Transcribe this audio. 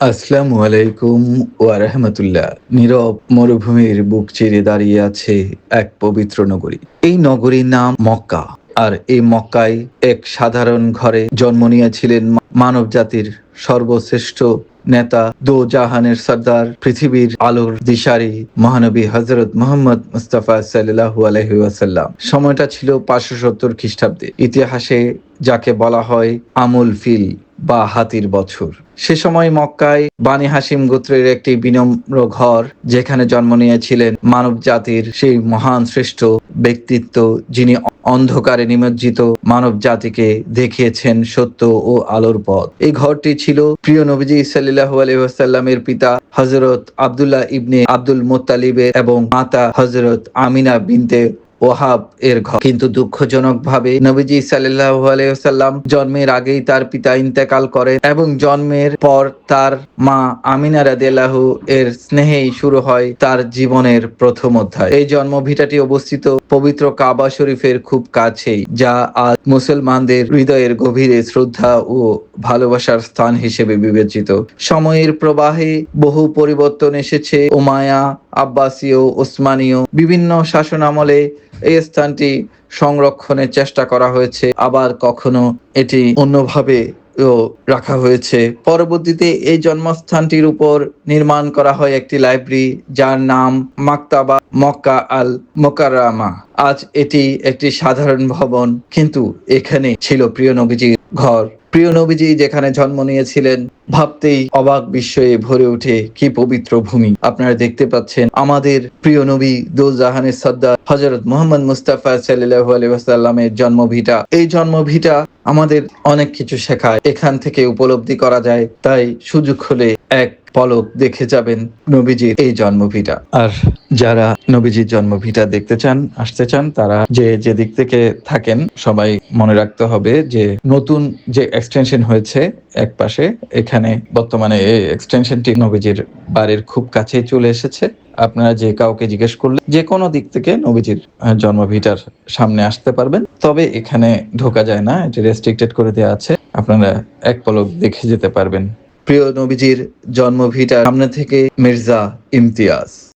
আসসালামু আলাইকুম ওয়া রাহমাতুল্লাহ। নীরব মরুভূমির বুক চিরে দাঁড়িয়ে আছে এক পবিত্র নগরী। এই নগরীর নাম মক্কা। আর এই মক্কায় এক সাধারণ ঘরে জন্ম নিয়েছিলেন মানব জাতির সর্বশ্রেষ্ঠ নেতা, দো জাহানের সর্দার, পৃথিবীর আলোর দিশারি মহানবী হযরত মুহাম্মদ মুস্তাফা সাল্লাল্লাহু আলাইহি ওয়াসাল্লাম। সময়টা ছিল 570 খ্রিস্টাব্দে। ইতিহাসে যাকে বলা হয় আমুল ফিল বা হাতির বছর। সে সময় মক্কায় বানি হাসিম গোত্রের একটি বিনম্র ঘর, যেখানে জন্ম নিয়েছিলেন মানব জাতির সেই মহান শ্রেষ্ঠ ব্যক্তিত্ব, যিনি অন্ধকারে নিমজ্জিত মানব জাতিকে দেখিয়েছেন সত্য ও আলোর পথ। এই ঘরটি ছিল প্রিয় নবীজি সাল্লাল্লাহু আলাইহি ওয়াসাল্লামের পিতা হযরত আব্দুল্লাহ ইবনে আব্দুল মুত্তালিবের এবং মাতা হযরত আমিনা বিনতে ওহাব এর ঘর। কিন্তু দুঃখজনকভাবে নবীজি সাল্লাল্লাহু আলাইহি ওয়াসাল্লাম জন্মের আগেই তার পিতা ইন্তেকাল করেন এবং জন্মের পর তার মা আমিনা রাদিয়াল্লাহু এর স্নেহেই শুরু হয় তার জীবনের প্রথম অধ্যায়। এই জন্মভিটাটি অবস্থিত পবিত্র কাবা শরীফের খুব কাছেই, যা আজ মুসলমানদের হৃদয়ের গভীরে শ্রদ্ধা ও ভালোবাসার স্থান হিসেবে বিবেচিত। সময়ের প্রবাহে বহু পরিবর্তন এসেছে। উমায়া, আব্বাসীয়, ওসমানীয় বিভিন্ন শাসন আমলে এই স্থানটি সংরক্ষণের চেষ্টা করা হয়েছে, আবার কখনো এটি অন্যভাবে রাখা হয়েছে। পরবর্তীতে এই জন্মস্থানটির উপর নির্মাণ করা হয় একটি লাইব্রেরি, যার নাম মাকতাবা মক্কা আল মোকাররমা। আজ এটি একটি সাধারণ ভবন, কিন্তু এখানে ছিল প্রিয় নবীজির ঘর। প্রিয় নবীজি যেখানে জন্ম নিয়েছিলেন, ভাবতেই অবাক বিস্ময়ে ভরে ওঠে কি পবিত্র ভূমি। আপনারা দেখতে পাচ্ছেন আমাদের প্রিয় নবী দো জাহানের সর্দার হযরত মুহাম্মদ মুস্তাফা সাল্লাল্লাহু আলাইহি ওয়াসাল্লামের জন্মভিটা। এই জন্মভিটা আমাদের অনেক কিছু শেখায়, এখান থেকে উপলব্ধি করা যায়। তাই সুযোগ হলে এক পলক দেখে যাবেন নবীজির এই জন্মভিটা। আর যারা নবীজির জন্মভিটা দেখতে চান, আসতে চান, তারা যে দিক থেকে থাকেন, সবাই মনে রাখতে হবে যে নতুন যে এক্সটেনশন হয়েছে এক পাশে, এখানে বর্তমানে এই এক্সটেনশনটি নবীজির বাড়ির খুব কাছেই চলে এসেছে। আপনারা যে কাউকে জিজ্ঞেস করলে যে কোনো দিক থেকে নবীজির জন্মভিটার সামনে আসতে পারবেন। তবে এখানে ঢোকা যায় না, এটি রেস্ট্রিক্টেড করে দেওয়া আছে। আপনারা এক পলক দেখে যেতে পারবেন প্রিয় নবীজির জন্মভিটার সামনে থেকে। মির্জা ইমতিয়াজ।